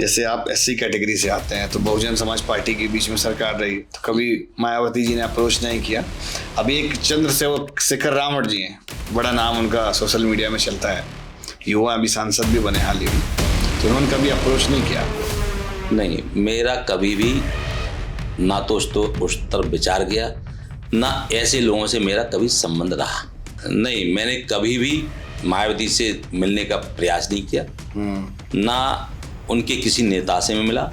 जैसे आप SC category से आते हैं, तो बहुजन समाज पार्टी के बीच में सरकार रही, तो कभी मायावती जी ने अप्रोच नहीं किया। अभी एक चंद्रसेवक शेखर रावण जी हैं, बड़ा नाम उनका सोशल मीडिया में चलता है, युवा अभी सांसद भी बने हाल ही में, तो उन्होंने कभी अप्रोच नहीं किया? नहीं, मेरा कभी भी ना तो उस तरफ विचार गया, ना ऐसे लोगों से मेरा कभी संबंध रहा। नहीं, मैंने कभी भी मायावती से मिलने का प्रयास नहीं किया, ना उनके किसी नेता से मैं मिला।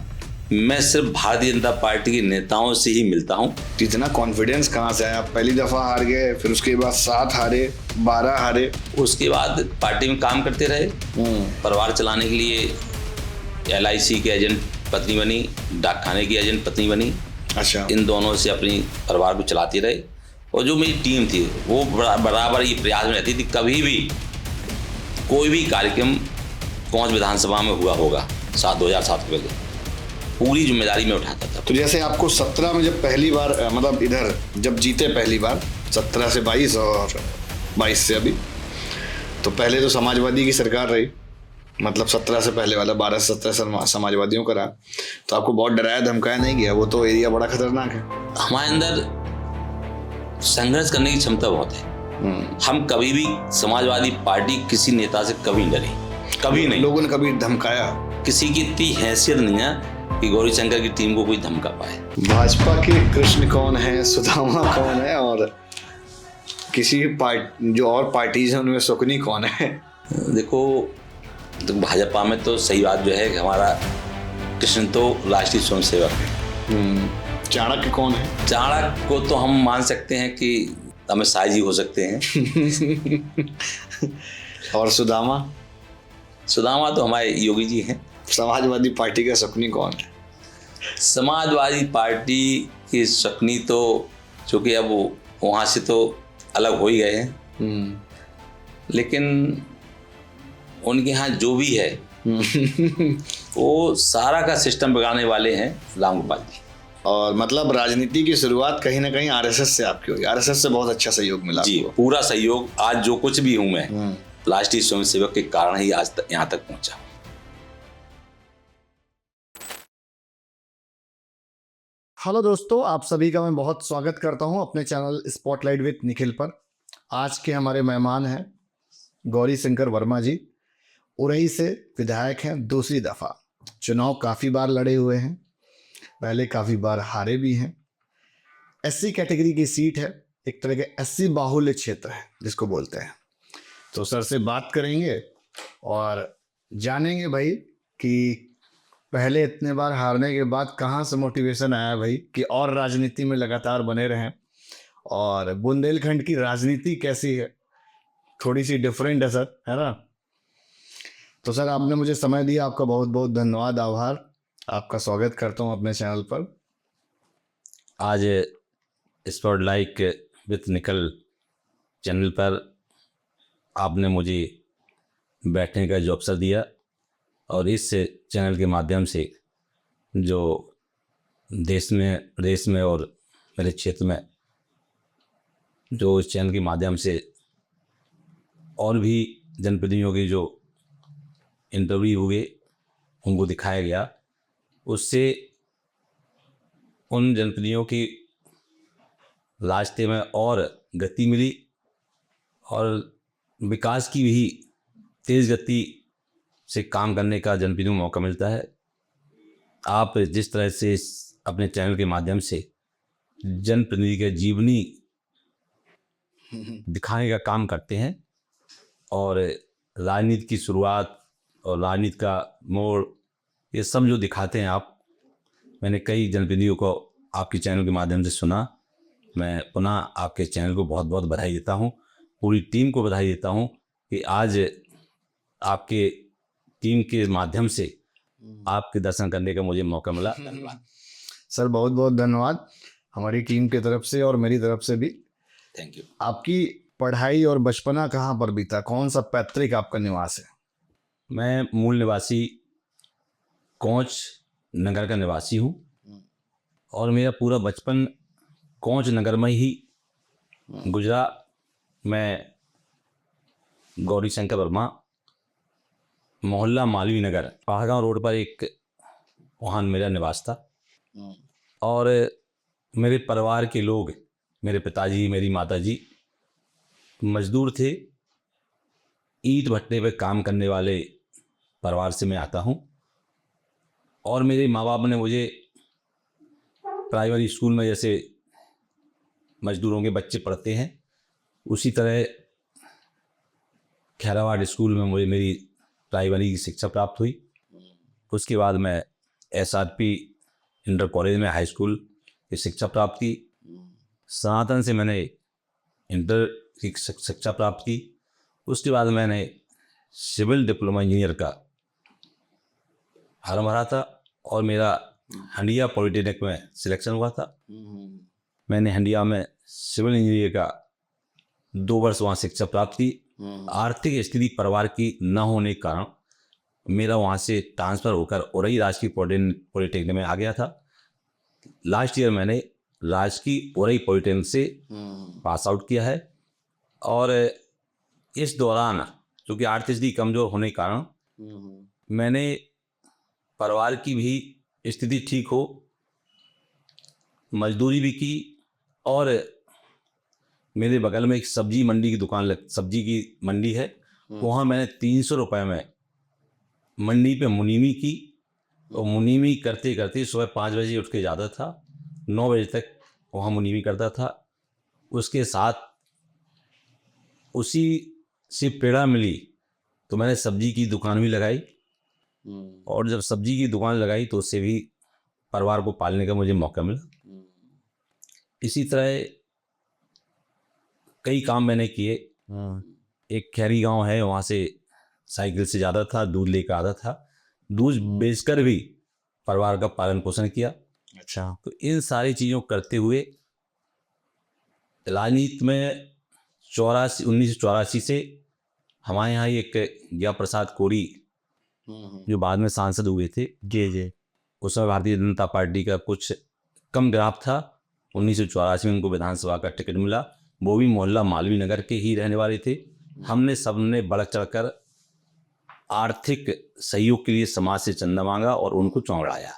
मैं सिर्फ भारतीय जनता पार्टी के नेताओं से ही मिलता हूँ। इतना कॉन्फिडेंस कहाँ से आया? पहली दफा हार गए, फिर उसके बाद 7 हारे, 12 हारे, उसके बाद पार्टी में काम करते रहे, परिवार चलाने के लिए LIC के एजेंट पत्नी बनी, डाकखाने की एजेंट पत्नी बनी। अच्छा, इन दोनों से अपनी परिवार को चलाते रहे। और जो मेरी टीम थी वो बराबर ये प्रयास में रहती थी, कभी भी कोई भी कार्यक्रम कोंच विधानसभा में हुआ होगा 2007 के पहले, पूरी जिम्मेदारी में उठाता था। तो जैसे आपको 17 में जब पहली बार मतलब इधर जब जीते पहली बार, 17 से 22 और 22 से अभी, तो पहले तो समाजवादी की सरकार रही, मतलब 17 से पहले वाला 12 से 17 समाजवादियों का रहा, तो आपको बहुत डराया धमकाया नहीं गया? वो तो एरिया बड़ा खतरनाक है। हमारे अंदर संघर्ष करने की क्षमता बहुत है। हम कभी भी समाजवादी पार्टी किसी नेता से कभी नहीं डरे, कभी नहीं। लोगों ने कभी धमकाया? किसी की इतनी हैसियत नहीं है कि गौरीशंकर की टीम को कोई धमका पाए। भाजपा के कृष्ण कौन है, सुदामा कौन है, और किसी जो और पार्टीज हैं उनमें शकुनी कौन है? देखो, तो भाजपा में तो सही बात जो है कि हमारा कृष्ण तो राष्ट्रीय स्वयंसेवक है। चाणक्य कौन है? चाणक्य को तो हम मान सकते हैं कि अमित शाह जी हो सकते हैं। और सुदामा? सुदामा तो हमारे योगी जी हैं। समाजवादी पार्टी का शकुनी कौन है? समाजवादी पार्टी की शकुनी तो चूँकि अब वो वहाँ से तो अलग हो ही गए हैं, लेकिन उनके यहाँ जो भी है वो सारा का सिस्टम बिगाड़ने वाले हैं राम गोपाल जी। और मतलब राजनीति की शुरुआत कहीं ना कहीं RSS से आपकी हुई। RSS से बहुत अच्छा सहयोग मिला जी, पूरा सहयोग। आज जो कुछ भी हूँ मैं राष्ट्रीय स्वयंसेवक के कारण ही आज तक यहाँ तक पहुँचा। हेलो दोस्तों, आप सभी का मैं बहुत स्वागत करता हूं अपने चैनल स्पॉटलाइट विद निखिल पर। आज के हमारे मेहमान हैं गौरीशंकर वर्मा जी। उरई से विधायक हैं, दूसरी दफ़ा चुनाव काफ़ी बार लड़े हुए हैं, पहले काफ़ी बार हारे भी हैं। SC कैटेगरी की सीट है, एक तरह के SC बाहुल्य क्षेत्र है जिसको बोलते हैं। तो सर से बात करेंगे और जानेंगे भाई कि पहले इतने बार हारने के बाद कहाँ से मोटिवेशन आया भाई कि और राजनीति में लगातार बने रहें, और बुंदेलखंड की राजनीति कैसी है? थोड़ी सी डिफरेंट है सर, है ना? तो सर आपने मुझे समय दिया, आपका बहुत बहुत धन्यवाद, आभार। आपका स्वागत करता हूँ अपने चैनल पर। आज स्पॉटलाइट विद निखिल चैनल पर आपने मुझे बैठने का जो अवसर दिया, और इस चैनल के माध्यम से जो देश में, प्रदेश में और मेरे क्षेत्र में जो इस चैनल के माध्यम से और भी जनप्रतिनिधियों की जो इंटरव्यू हुए उनको दिखाया गया, उससे उन जनप्रतिनिधियों की रास्ते में और गति मिली और विकास की भी तेज़ गति से काम करने का जनप्रतिनिधियों को मौका मिलता है। आप जिस तरह से अपने चैनल के माध्यम से जनप्रतिनिधि के जीवनी दिखाने का काम करते हैं और राजनीति की शुरुआत और राजनीति का मोड़, ये सब जो दिखाते हैं आप, मैंने कई जनप्रतिनिधियों को आपके चैनल के माध्यम से सुना। मैं पुनः आपके चैनल को बहुत बहुत बधाई देता हूँ, पूरी टीम को बधाई देता हूँ कि आज आपके टीम के माध्यम से आपके दर्शन करने का मुझे मौका मिला। धन्यवाद सर, बहुत बहुत धन्यवाद हमारी टीम की तरफ से और मेरी तरफ से भी। Thank you. आपकी पढ़ाई और बचपना कहाँ पर बीता? कौन सा पैतृक आपका निवास है? मैं मूल निवासी कोंच नगर का निवासी हूँ और मेरा पूरा बचपन कोंच नगर में ही गुजरा। मैं गौरीशंकर वर्मा, मोहल्ला मालवीय नगर, पहाड़गांव रोड पर एक वहाँ मेरा निवास था। और मेरे परिवार के लोग, मेरे पिताजी, मेरी माताजी मजदूर थे, ईंट भट्टे पे काम करने वाले परिवार से मैं आता हूँ। और मेरे माँ बाप ने मुझे प्राइमरी स्कूल में जैसे मजदूरों के बच्चे पढ़ते हैं, उसी तरह खैराबाद स्कूल में मुझे मेरी प्राइमरी की शिक्षा प्राप्त हुई। उसके बाद मैं SRP इंटर कॉलेज में हाई स्कूल की शिक्षा प्राप्त की। सनातन से मैंने इंटर की शिक्षा प्राप्त की। उसके बाद मैंने सिविल डिप्लोमा इंजीनियर का फार्म भरा था और मेरा हंडिया पॉलिटेक्निक में सिलेक्शन हुआ था। मैंने हंडिया में सिविल इंजीनियर का 2 वर्ष वहाँ शिक्षा प्राप्त की। आर्थिक स्थिति परिवार की न होने के कारण मेरा वहाँ से ट्रांसफ़र होकर औरई राजकीय पॉलिटेक्निक में आ गया था। लास्ट ईयर मैंने राजकीय औरई पॉलिटेक्निक से पास आउट किया है। और इस दौरान चूँकि आर्थिक स्थिति कमज़ोर होने के कारण मैंने परिवार की भी स्थिति ठीक हो, मजदूरी भी की। और मेरे बगल में एक सब्जी मंडी की दुकान सब्जी की मंडी है, वहाँ मैंने 300 रुपये में मंडी पे मुनीमी की। और मुनीमी करते करते सुबह 5 बजे उठ के जाता था, 9 बजे तक वहाँ मुनीमी करता था। उसके साथ उसी से प्रेरणा मिली तो मैंने सब्जी की दुकान भी लगाई। और जब सब्जी की दुकान लगाई तो उससे भी परिवार को पालने का मुझे मौका मिला। इसी तरह कई काम मैंने किए। एक खैरी गांव है, वहाँ से साइकिल से जाता था, दूध लेकर आता था, दूध बेचकर भी परिवार का पालन पोषण किया। अच्छा। तो इन सारी चीज़ों को करते हुए राजनीति में 1984 से हमारे यहाँ एक ज्ञा प्रसाद कोरी जो बाद में सांसद हुए थे, जी। उस समय भारतीय जनता पार्टी का कुछ कम ग्राफ था। 1984 में उनको विधानसभा का टिकट मिला। वो भी मोहल्ला मालवीय नगर के ही रहने वाले थे। हमने सबने बढ़ चढ़कर आर्थिक सहयोग के लिए समाज से चंदा मांगा और उनको चौंकड़ाया।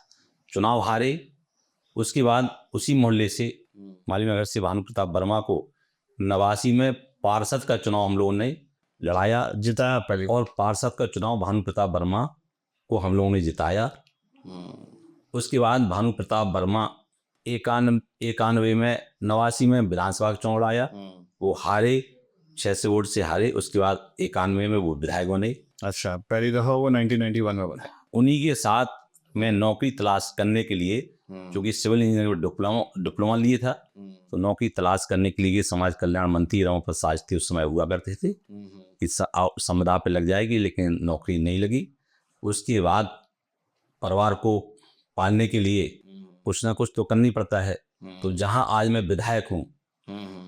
चुनाव हारे। उसके बाद उसी मोहल्ले से मालवीय नगर से भानु प्रताप वर्मा को 89 में पार्षद का चुनाव हम लोगों ने लड़ाया, जिताया पहले। और पार्षद का चुनाव भानु प्रताप वर्मा को हम लोगों ने जिताया। उसके बाद भानु प्रताप वर्मा 91 में 89 में विधानसभा का चुनाव लड़ाया, वो हारे, 600 वोट से हारे। उसके बाद 91 में वो विधायक बने। अच्छा, पहली दफा वो 1991 में बना। उन्हीं के साथ मैं नौकरी तलाश करने के लिए, क्योंकि सिविल इंजीनियर में डिप्लोमा लिए था, तो नौकरी तलाश करने के लिए समाज कल्याण मंत्री रमन प्रसाद थे उस समय हुआ करते थे कि संविदा पे लग जाएगी, लेकिन नौकरी नहीं लगी। उसके बाद परिवार को पालने के लिए कुछ ना कुछ तो करनी पड़ता है। तो जहाँ आज मैं विधायक हूँ,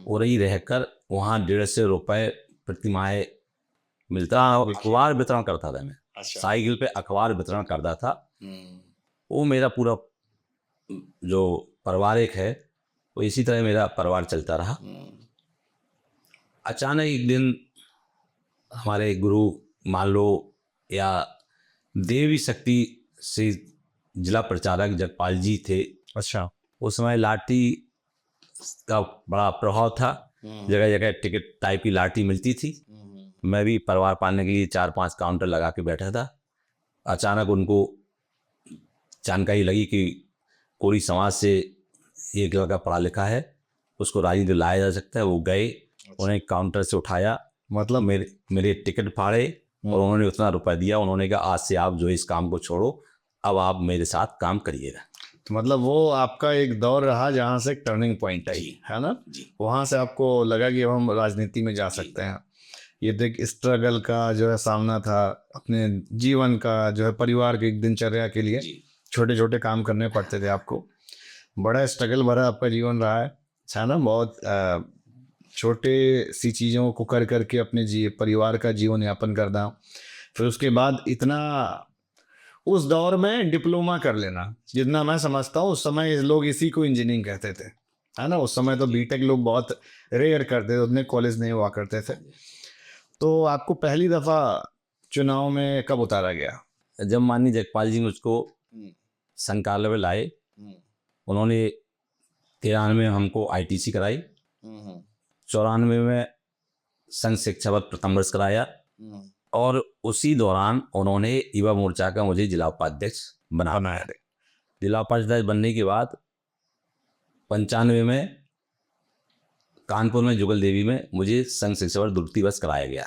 औरई रहकर वहाँ 150 रुपये प्रति माह मिलता। अखबार वितरण करता था मैं। अच्छा। साइकिल पे अखबार वितरण करता था। वो मेरा पूरा जो पारिवारिक है, वो इसी तरह मेरा परिवार चलता रहा। अचानक एक दिन हमारे गुरु मान लो या देवी शक्ति से जिला प्रचारक जगपाल जी थे। अच्छा। उस समय लाठी का बड़ा प्रभाव था, जगह जगह टिकट टाइप की लाठी मिलती थी। मैं भी परिवार पालने के लिए 4-5 काउंटर लगा के बैठा था। अचानक उनको जानकारी लगी कि कोरी समाज से एक लड़का पढ़ा लिखा है, उसको राजनीति में लाया जा सकता है। वो गए, उन्हें काउंटर से उठाया, मतलब मेरे टिकट फाड़े और उन्होंने उतना रुपया दिया। उन्होंने कहा आज से आप जो इस काम को छोड़ो, अब आप मेरे साथ काम करिएगा। तो मतलब वो आपका एक दौर रहा जहाँ से एक टर्निंग पॉइंट आई, है ना? वहाँ से आपको लगा कि अब हम राजनीति में जा सकते हैं। ये देख स्ट्रगल का जो है सामना था, अपने जीवन का जो है, परिवार की दिनचर्या के लिए छोटे छोटे काम करने पड़ते थे आपको। बड़ा स्ट्रगल भरा आपका जीवन रहा है ना? बहुत छोटे सी चीज़ों को कर करके अपने परिवार का जीवन यापन करना, फिर उसके बाद इतना उस दौर में डिप्लोमा कर लेना। जितना मैं समझता हूँ उस समय लोग इसी को इंजीनियरिंग कहते थे, है ना? उस समय तो बीटेक लोग बहुत रेयर करते थे, उतने कॉलेज नहीं हुआ करते थे। तो आपको पहली दफ़ा चुनाव में कब उतारा गया? जब माननीय जगपाल जी मुझको संकाल में लाए। उन्होंने 93 में हमको ITC कराई, 94 में संघ शिक्षा वर्ग प्रथम वर्ष कराया, और उसी दौरान उन्होंने युवा मोर्चा का मुझे जिला उपाध्यक्ष बनाया। जिला उपाध्यक्ष बनने के बाद 95 में कानपुर में जुगल देवी में मुझे संघ शिक्षा वर्ग द्वितीय वर्ष कराया गया।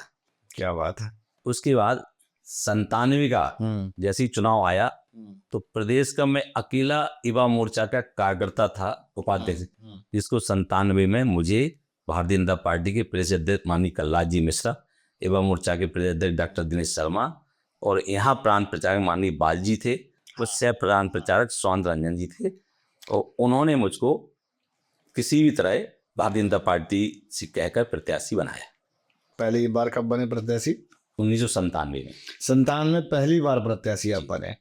क्या बात है। उसके बाद 97 का जैसे ही चुनाव आया तो प्रदेश का मैं अकेला युवा मोर्चा का कार्यकर्ता था, उपाध्यक्ष, जिसको 97 में मुझे भारतीय जनता पार्टी के प्रदेश अध्यक्ष माननीय कलराज जी मिश्रा, युवा मोर्चा के प्रदेश अध्यक्ष डॉक्टर दिनेश शर्मा, और यहाँ प्रांत प्रचारक माननीय बालजी थे, वो सह प्रधान प्रचारक स्वांत रंजन जी थे, और उन्होंने मुझको किसी भी तरह भारतीय जनता पार्टी से कहकर प्रत्याशी बनाया। पहली बार कब बने प्रत्याशी? 1997 में। 97 में पहली बार प्रत्याशी आप बने।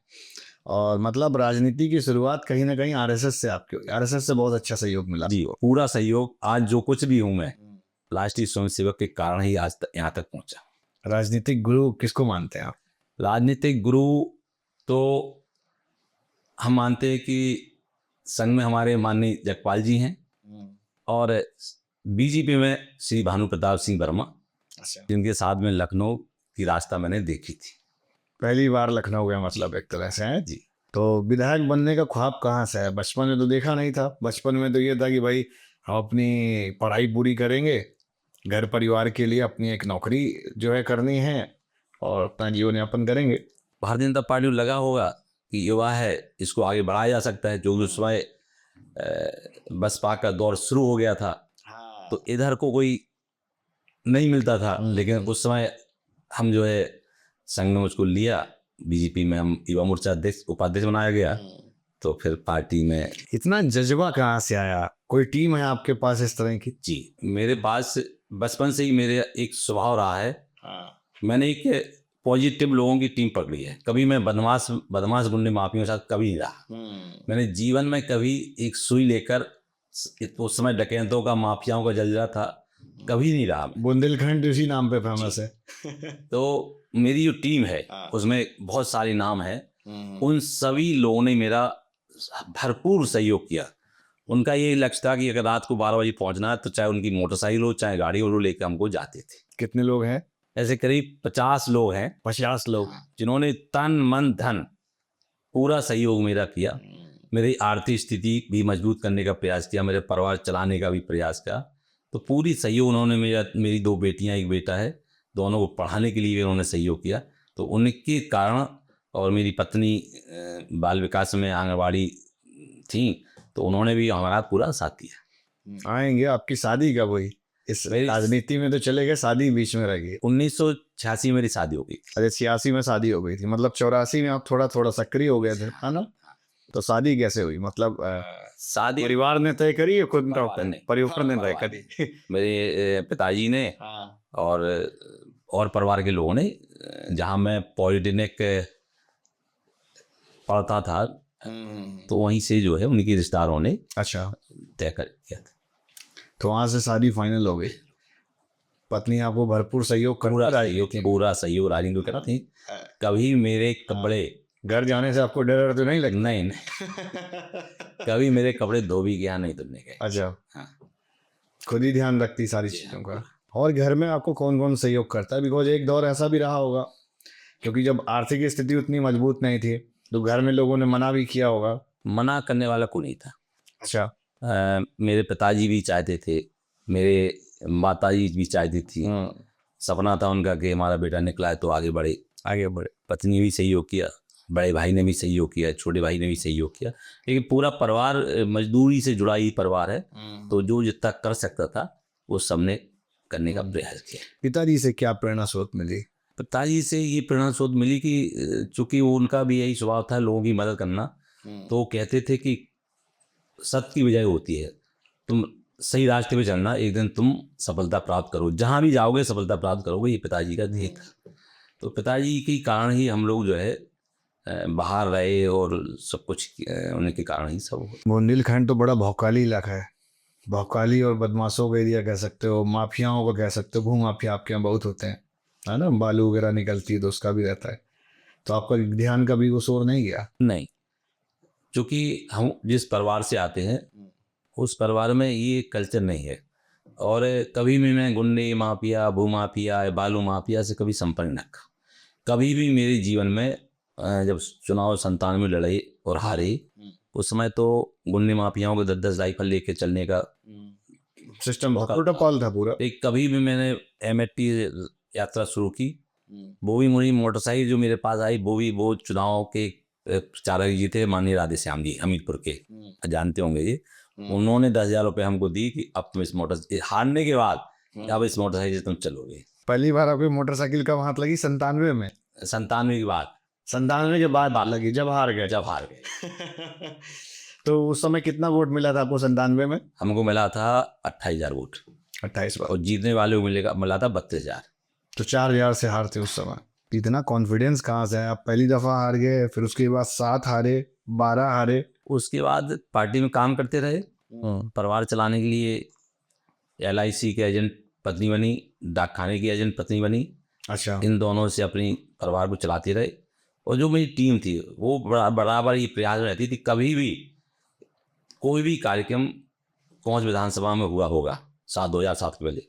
और मतलब राजनीति की शुरुआत कहीं ना कहीं आरएसएस से आपकी हुई। आरएसएस से बहुत अच्छा सहयोग मिला जी, पूरा सहयोग। आज जो कुछ भी हूँ मैं राष्ट्रीय स्वयंसेवक के कारण ही आज तक यहाँ तक पहुँचा। राजनीतिक गुरु किसको मानते हैं आप? राजनीतिक गुरु तो हम मानते हैं कि संघ में हमारे माननीय जगपाल जी हैं, और बीजेपी में श्री भानु प्रताप सिंह वर्मा, जिनके साथ में लखनऊ की रास्ता मैंने देखी थी। पहली बार लखनऊ गए मतलब एक तरह से है जी। तो विधायक बनने का ख्वाब कहाँ से है? बचपन में तो देखा नहीं था। बचपन में तो ये था कि भाई हम अपनी पढ़ाई पूरी करेंगे, घर परिवार के लिए अपनी एक नौकरी जो है करनी है, और अपना जीवन यापन करेंगे। भारतीय जनता पार्टी को लगा होगा कि युवा है, इसको आगे बढ़ाया जा सकता है। जो उस समय बसपा का दौर शुरू हो गया था, तो इधर को कोई नहीं मिलता था, लेकिन उस समय हम जो है संघ ने मुझको लिया, बीजेपी में हम युवा मोर्चा अध्यक्ष उपाध्यक्ष बनाया गया, तो फिर पार्टी में। इतना जज्बा कहाँ से आया? कोई टीम है आपके पास इस तरह की? जी, मेरे पास बचपन से ही मेरे एक स्वभाव रहा है। मैंने एक पॉजिटिव लोगों की टीम पकड़ी है। कभी मैं बदमाश गुंडे माफियों के साथ कभी नहीं रहा। मैंने जीवन में कभी एक सुई लेकर, उस समय डकैतों का, माफियाओं का जलजला था, कभी नहीं रहा। बुंदेलखंड इसी नाम पे फेमस है। तो मेरी जो टीम है उसमें बहुत सारे नाम हैं। उन सभी लोगों ने मेरा भरपूर सहयोग किया। उनका ये लक्ष्य था कि अगर रात को 12 बजे पहुंचना है तो चाहे उनकी मोटरसाइकिल हो चाहे गाड़ी हो, लेकर हमको जाते थे। कितने लोग हैं? ऐसे करीब 50 लोग हैं। 50 लोग जिन्होंने तन मन धन पूरा सहयोग मेरा किया। मेरी आर्थिक स्थिति भी मजबूत करने का प्रयास किया, मेरे परिवार चलाने का भी प्रयास किया। तो पूरी सहयोग उन्होंने मेरी 2 बेटियां, 1 बेटा है, दोनों को पढ़ाने के लिए उन्होंने सहयोग किया। तो उनके कारण, और मेरी पत्नी बाल विकास में आंगनबाड़ी थी, तो उन्होंने भी हमारा पूरा साथ दिया। आएंगे। आपकी शादी कब हुई? इस राजनीति में तो चले गए, शादी बीच में रह गई। 1986 में मेरी शादी हो गई। अरे 86 में शादी हो गई थी, मतलब 84 में आप थोड़ा सक्रिय हो गए थे, है ना? तो शादी कैसे हुई? मतलब शादी परिवार ने तय करी या खुद परिवार ने तय करी? मेरे पिताजी ने और परिवार के लोगों ने। जहाँ मैं पॉलिटेक्निक पढ़ता था, तो वहीं से जो है उनके रिश्तेदारों ने अच्छा तय कर किया था। तो वहाँ से शादी फाइनल हो गई। पत्नी आपको भरपूर सहयोग पूरा सहयोग राजेंद्र करा थी। कभी मेरे कपड़े घर जाने से आपको डर तो नहीं लगता? नहीं कभी मेरे कपड़े धो भी गया नहीं धुलने के। अच्छा। हाँ। खुद ही ध्यान रखती सारी चीज़ों का। और घर में आपको कौन कौन सहयोग करता है? बिकॉज एक दौर ऐसा भी रहा होगा, क्योंकि जब आर्थिक स्थिति उतनी मजबूत नहीं थी तो घर में लोगों ने मना भी किया होगा। मना करने वाला कोई नहीं था। अच्छा। मेरे पिताजी भी चाहते थे, मेरे माताजी भी चाहती थी। सपना था उनका कि हमारा बेटा निकला है तो आगे बढ़े। पत्नी भी सहयोग किया, बड़े भाई ने भी सहयोग किया, छोटे भाई ने भी सहयोग किया। लेकिन पूरा परिवार मजदूरी से जुड़ा ही परिवार है, तो जो जितना कर सकता था वो सबने करने का प्रयास किया। पिताजी से क्या प्रेरणा स्रोत मिली? पिताजी से ये प्रेरणा स्रोत मिली कि चूंकि वो उनका भी यही स्वभाव था लोगों की मदद करना, तो वो कहते थे कि सत्य की विजय होती है, तुम सही रास्ते पे चलना, एक दिन तुम सफलता प्राप्त करो, जहाँ भी जाओगे सफलता प्राप्त करोगे। ये पिताजी का ध्येय था। तो पिताजी के कारण ही हम लोग जो है बाहर रहे, और सब कुछ उनके कारण ही सब। बुंदेलखंड तो बड़ा भौकाली इलाका है, भौकाली और बदमाशों का एरिया कह सकते हो, माफियाओं को कह सकते हो। भू माफिया आपके यहाँ बहुत होते हैं, है ना? बालू वगैरह निकलती है तो उसका भी रहता है। तो आपका ध्यान कभी वो शोर नहीं गया? नहीं, चूँकि हम जिस परिवार से आते हैं उस परिवार में ये कल्चर नहीं है, और कभी भी मैं गुंडे माफिया, भूमाफिया या बालू माफिया से कभी संपर्क न रखा। कभी भी मेरे जीवन में जब चुनाव 97 में लड़े और हारे, उस समय तो गुंडे माफियाओं को 10-10 राइफल लेके चलने का सिस्टम बहुत प्रोटोकॉल था पूरा। एक कभी भी मैंने एमएटी यात्रा शुरू की, वो भी मेरी मोटरसाइकिल जो मेरे पास आई वो चुनाव के प्रचारक जी थे, माननीय राधे श्याम जी हमीरपुर के, जानते होंगे ये। उन्होंने 10,000 रुपये हमको दी कि अब तुम इस मोटर हारने के बाद अब इस मोटरसाइकिल से तुम चलोगे। पहली बार आपकी मोटरसाइकिल कब हाथ लगी? 97 में? 97 के बाद 97 के बाद हाथ लगी, जब हार गए? जब हार गए। तो उस समय कितना वोट मिला था आपको 97 में? हमको मिला था 28,000 वोट, 28 बार। और जीतने वाले को मिला था 32,000। तो 4,000 से हारते उस समय। इतना कॉन्फिडेंस कहाँ से है? आप पहली दफा हार गए, फिर उसके बाद 7 हारे, 12 हारे। उसके बाद पार्टी में काम करते रहे, परिवार चलाने के लिए LIC के एजेंट पत्नी बनी, डाक खाने की एजेंट पत्नी बनी। अच्छा। इन दोनों से अपनी परिवार को चलाते रहे। और जो मेरी टीम थी वो बराबर ये प्रयास रहती थी, कभी भी कोई भी कार्यक्रम कोंच विधानसभा में हुआ होगा 2007 के पहले,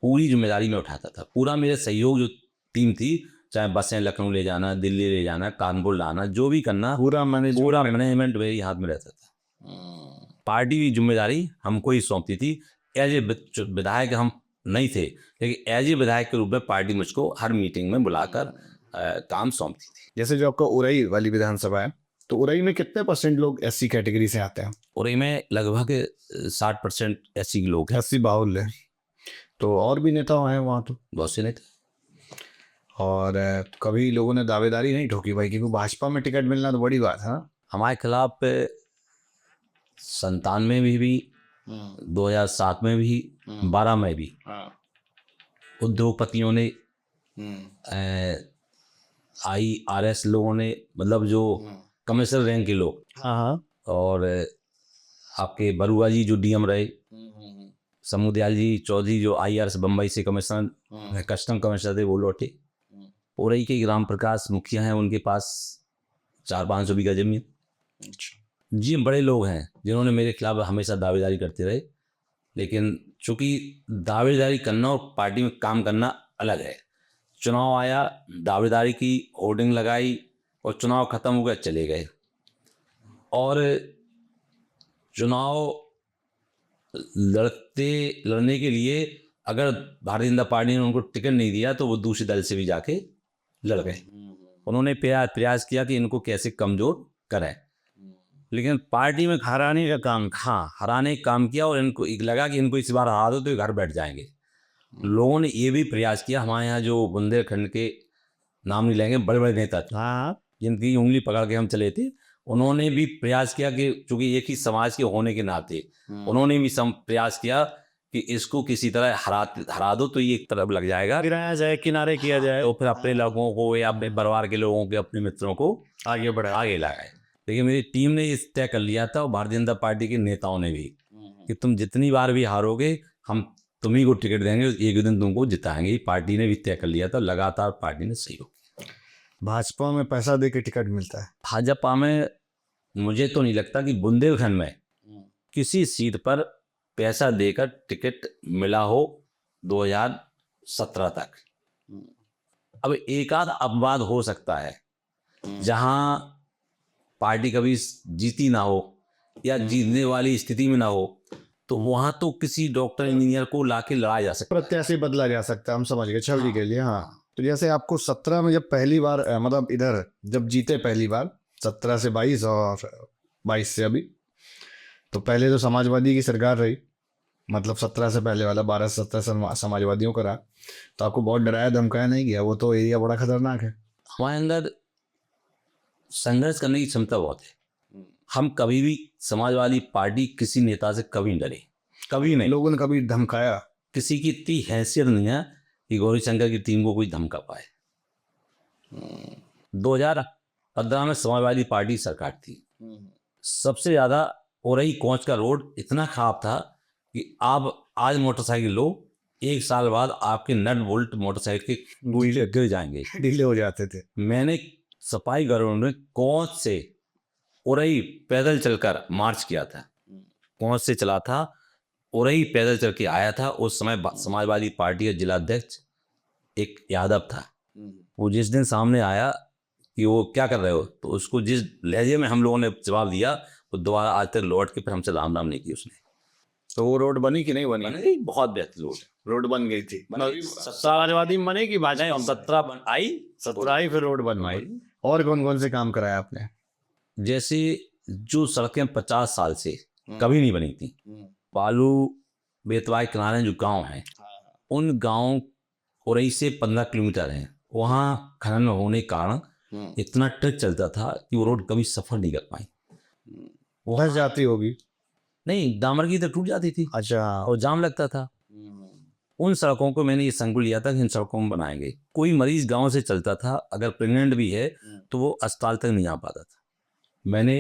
पूरी जिम्मेदारी में उठाता था। पूरा मेरे सहयोग जो टीम थी, चाहे बसें लखनऊ ले जाना, दिल्ली ले जाना, कानपुर लाना, जो भी करना, पूरा मैनेजमेंट मेरे हाथ में रहता था। पार्टी की जिम्मेदारी हमको ही सौंपती थी। एज ए विधायक हम नहीं थे, लेकिन एज ए विधायक के रूप में पार्टी मुझको हर मीटिंग में बुलाकर काम सौंपती थी। जैसे जो आपका उरई वाली विधानसभा है, तो उरई में कितने % लोग SC कैटेगरी से आते हैं? उरई में लगभग 60% SC के लोग हैं। 80 बाहुल्य है। तो और भी नेता हैं वहाँ तो? बहुत से नेता। और कभी लोगों ने दावेदारी नहीं ठोकी भाई, क्योंकि भाजपा में टिकट मिलना तो बड़ी बात है ना? हमारे खिलाफ 97 में भी 2007 में भी 12 में भी उद्योगपतियों ने, IRS लोगों ने, मतलब जो कमिश्नर रैंक के लोग, और आपके बरुआ जी जो DM रहे, समुदयाल जी चौधरी जो IRS बम्बई से कमिश्नर, कस्टम कमिश्नर थे, वो लौटे। उरई के ग्राम प्रकाश मुखिया हैं, उनके पास 400-500 बीघा जमीन। जी बड़े लोग हैं जिन्होंने मेरे खिलाफ हमेशा दावेदारी करते रहे, लेकिन चूंकि दावेदारी करना और पार्टी में काम करना अलग है। चुनाव आया, दावेदारी की, होर्डिंग लगाई, और चुनाव खत्म हो गया, चले गए। और चुनाव लड़ने के लिए अगर भारतीय जनता पार्टी ने उनको टिकट नहीं दिया तो वो दूसरे दल से भी जाके लड़ गए। उन्होंने प्रयास किया कि इनको कैसे कमजोर करें, लेकिन पार्टी में हराने का काम, हराने का काम किया, और इनको लगा कि इनको इस बार हरा दो तो ये घर बैठ जाएंगे। लोगों ने ये भी प्रयास किया, हमारे यहाँ जो बुंदेलखंड के, नाम नहीं लेंगे, बड़े बड़े नेता जिनकी उंगली पकड़ के हम चले थे, उन्होंने भी प्रयास किया कि चूंकि एक ही समाज के होने के नाते उन्होंने भी प्रयास किया कि इसको किसी तरह हरा दो तो ये एक तरफ लग जाएगा, गिराया जाए, किनारे किया जाए, तो फिर अपने लोगों को या अपने परिवार के लोगों के, अपने मित्रों को आगे लगाए। लेकिन मेरी टीम ने इस तय कर लिया था, और भारतीय जनता पार्टी के नेताओं ने भी, कि तुम जितनी बार भी हारोगे हम तुम्ही को टिकट देंगे, एक दिन तुमको जिताएंगे। पार्टी ने भी तय कर लिया था, लगातार पार्टी ने सहयोग किया। भाजपा में पैसा दे के टिकट मिलता है? भाजपा में मुझे तो नहीं लगता कि बुंदेलखंड में किसी सीट पर पैसा देकर टिकट मिला हो 2017 तक। अब एक आध अपवाद हो सकता है जहां पार्टी कभी जीती ना हो या जीतने वाली स्थिति में ना हो, तो वहां तो किसी डॉक्टर इंजीनियर को लाके लड़ाया जा सकता है, प्रत्याशी बदला जा सकता है, हम समझ गए, छवि के लिए। हाँ, तो जैसे आपको 17 में जब पहली बार, मतलब इधर जब जीते पहली बार 17 से 22 और 22 से अभी, तो पहले तो समाजवादी की सरकार रही, मतलब 17 से पहले वाला 12 से 17 समाजवादियों का रहा, तो आपको बहुत डराया धमकाया नहीं गया? वो तो एरिया बड़ा खतरनाक है। हमारे अंदर संघर्ष करने की क्षमता बहुत है। हम कभी भी, समाजवादी पार्टी किसी नेता से कभी नहीं डरे, कभी नहीं। लोगों ने कभी धमकाया? किसी की इतनी हैसियत नहीं है कि गौरी शंकर की टीम को कोई धमका पाए। 2015 में समाजवादी पार्टी सरकार थी, सबसे ज्यादा उरई कोंच का रोड इतना खराब था कि आप आज मोटरसाइकिल लो, 1 साल बाद आपके नट बोल्ट मोटरसाइकिल के गिर जाएंगे, ढीले हो जाते थे। मैंने सफाई कर्मियों ने कोंच से उरई पैदल चलकर मार्च किया था। कौन से चला था, उरई पैदल चल के आया था। उस समय समाजवादी पार्टी का जिला अध्यक्ष एक यादव था। वो जिस दिन सामने आया कि वो क्या कर रहे हो, तो उसको जिस लहजे में हम लोगों ने जवाब दिया, वो दोबारा आज तक लौट के फिर हमसे राम नाम नहीं की उसने। तो वो रोड बनी कि नहीं बनी? नहीं, बहुत बेहतर लोग रोड बन गई थी। समाजवादी में बने की बात है, 17 आई, 17 आई, फिर रोड बनवाई। और कौन कौन से काम कराया आपने? जैसे जो सड़कें 50 साल से कभी नहीं बनी थी, पालू बेतवा के किनारे जो गांव हैं, उन गांव उरई से 15 किलोमीटर हैं, वहाँ खनन होने के कारण इतना ट्रक चलता था कि वो रोड कभी सफर नहीं कर पाई। फंस जाती होगी। नहीं, डामर की तो टूट जाती थी अच्छा। और जाम लगता था। उन सड़कों को मैंने ये संकुल लिया था कि इन सड़कों में बनाएंगे। कोई मरीज गांव से चलता था, अगर प्रेग्नेंट भी है तो वो अस्पताल तक नहीं आ पाता था। मैंने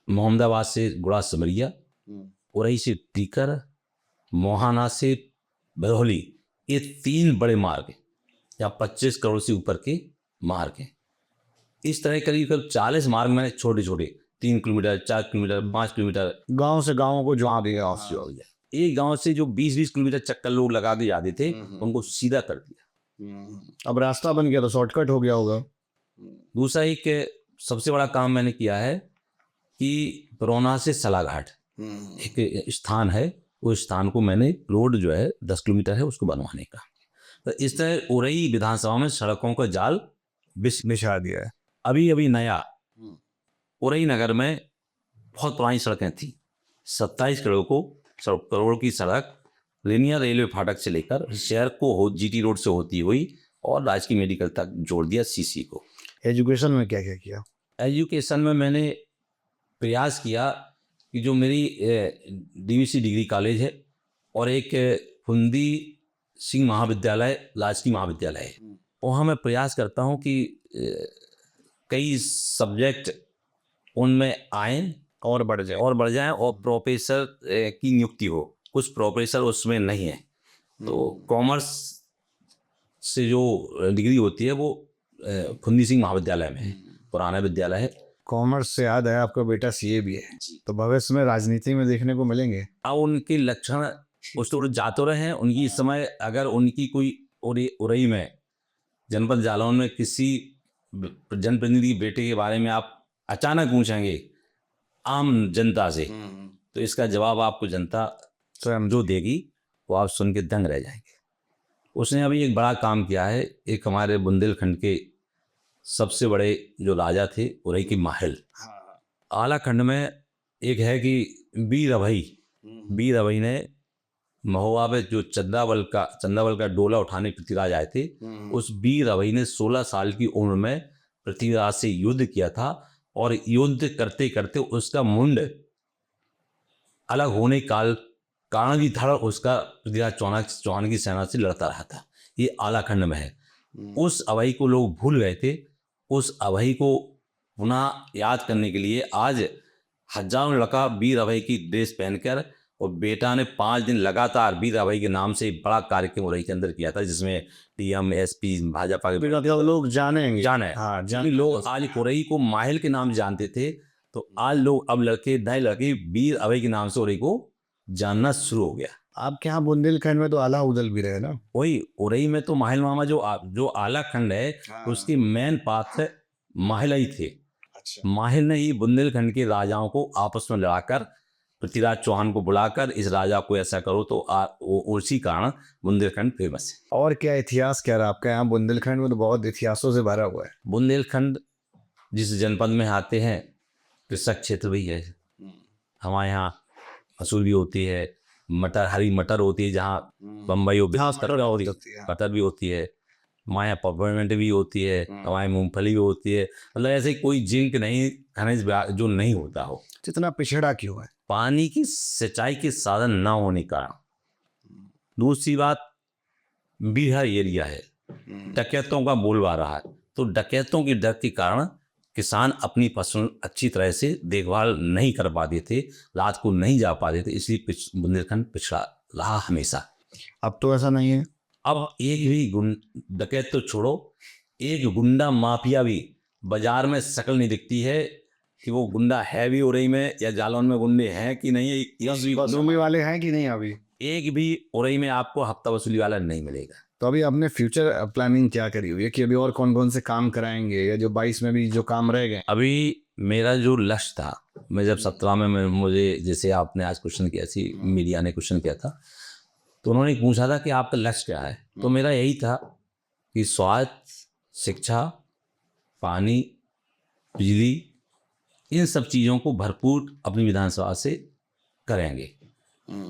मोहम्मदाबाद से गुड़ा समरिया, उरई से टीकर, मोहाना से बरौली, ये 3 बड़े मार्ग हैं या 25 करोड़ से ऊपर के मार्ग हैं। इस तरह करीब करीब 40 मार्ग मैंने छोटे छोटे 3 किलोमीटर, 4 किलोमीटर, 5 किलोमीटर गांव से गांव को जोड़ दिया। एक गांव से जो 20-20 किलोमीटर चक्कर लोग लगा के जाते थे, उनको सीधा कर दिया। अब रास्ता बन गया तो शॉर्टकट हो गया होगा। दूसरा एक सबसे बड़ा काम मैंने किया है कि बरौना से सलाघाट एक स्थान है, उस स्थान को मैंने रोड जो है 10 किलोमीटर है उसको बनवाने का। तो इस तरह उरई विधानसभा में सड़कों का जाल बिछा दिया है। अभी अभी नया उरई नगर में बहुत पुरानी सड़कें थी, 27 करोड़ की सड़क लिनियर रेलवे फाटक से लेकर शहर को जीटी रोड से होती हुई और राजकीय मेडिकल तक जोड़ दिया, सीसी को। एजुकेशन में क्या क्या किया? एजुकेशन में मैंने प्रयास किया कि जो मेरी डीवीसी डिग्री कॉलेज है और एक फुंदी सिंह महाविद्यालय राजकीय महाविद्यालय है, वहाँ मैं प्रयास करता हूँ कि कई सब्जेक्ट उनमें आए और बढ़ जाए और प्रोफेसर की नियुक्ति हो। कुछ प्रोफेसर उसमें नहीं है, तो कॉमर्स से जो डिग्री होती है वो फुंदी सिंह महाविद्यालय में है, पुराना विद्यालय है। कॉमर्स से याद है, आपका बेटा सीए भी है, तो भविष्य में राजनीति में देखने को मिलेंगे? अब उनके लक्षण उस तो जा तो रहे हैं, उनकी इस समय अगर उनकी कोई उरई में जनपद जालौन में किसी जनप्रतिनिधि बेटे के बारे में आप अचानक पूछेंगे आम जनता से, तो इसका जवाब आपको जनता स्वयं जो देगी वो आप सुन के दंग रह जाएंगे। उसने अभी एक बड़ा काम किया है। एक हमारे बुंदेलखंड के सबसे बड़े जो राजा थे उरई की माहिल, आलाखंड में एक है कि बीर अभई ने महोबा में जो चंदावल का डोला उठाने पृथ्वीराज आए थे, उस बीर अभई ने 16 साल की उम्र में पृथ्वीराज से युद्ध किया था और युद्ध करते करते उसका मुंड अलग होने कारण भी था, उसका पृथ्वीराज चौहान की सेना से लड़ता रहा था। ये आलाखंड में है। उस अभई को लोग भूल गए थे। उस अभई को पुनः याद करने के लिए आज हजारों लड़का बीर अभई की ड्रेस पहनकर, और बेटा ने 5 दिन लगातार बीर अभई के नाम से बड़ा कार्यक्रम उरई के अंदर किया था, जिसमें टीएम एसपी भाजपा के लोग जाने। लोग आज उरई को माहिल के नाम जानते थे, तो आज लोग अब नए लड़के बीर अभई के नाम से उरई को जानना शुरू हो गया। आपके यहाँ बुंदेलखंड में तो आला उदल भी रहे ना? वही उरई में तो माहिल मामा जो आलाखंड है, उसकी मेन पाथ है माहिल ही थे। माहिल ने ही बुंदेलखंड के राजाओं को आपस में लड़ाकर पृथ्वीराज चौहान को बुलाकर इस राजा को ऐसा करो, तो उसी कारण बुंदेलखंड फेमस है। और क्या इतिहास क्या रहा आपका यहाँ? बुंदेलखंड में तो बहुत इतिहासों से भरा हुआ है। बुंदेलखंड जिस जनपद में आते हैं, कृषक क्षेत्र भी है। हमारे यहाँ मसूर भी होती है, हरी मटर होती है, जहाँ बम्बई मटर भी होती है, हमारे यहाँ पपरमेंट भी होती है, हमारे मूंगफली भी होती है। मतलब ऐसे कोई जिंक नहीं, खनिज जो नहीं होता हो। इतना पिछड़ा क्यों है? पानी की सिंचाई के साधन न होने का। दूसरी बात, बिहार एरिया है, डकैतों का बोलबाला है, तो डकैतों के डर के कारण किसान अपनी फसल अच्छी तरह से देखभाल नहीं कर पाते थे, रात को नहीं जा पाते थे, इसलिए बुंदेलखंड पिछड़ा रहा हमेशा। अब तो ऐसा नहीं है। अब एक भी डकैत तो छोड़ो, एक गुंडा माफिया भी बाजार में शक्ल नहीं दिखती है कि वो गुंडा है भी उरई में या जालौन में गुंडे हैं कि नहीं, वसूली वाले हैं कि नहीं अभी? एक भी उरई में आपको हफ्ता वसूली वाला नहीं मिलेगा। तो अभी आपने फ्यूचर प्लानिंग क्या करी हुई है कि अभी और कौन कौन से काम कराएंगे, या जो 22 में भी जो काम रह गए? अभी मेरा जो लक्ष्य था, मैं जब 17 में मुझे जैसे आपने आज क्वेश्चन किया थी, मीडिया ने क्वेश्चन किया था, तो उन्होंने पूछा था कि आपका लक्ष्य क्या है, तो मेरा यही था कि स्वास्थ्य, शिक्षा, पानी, बिजली, इन सब चीज़ों को भरपूर अपनी विधानसभा से करेंगे।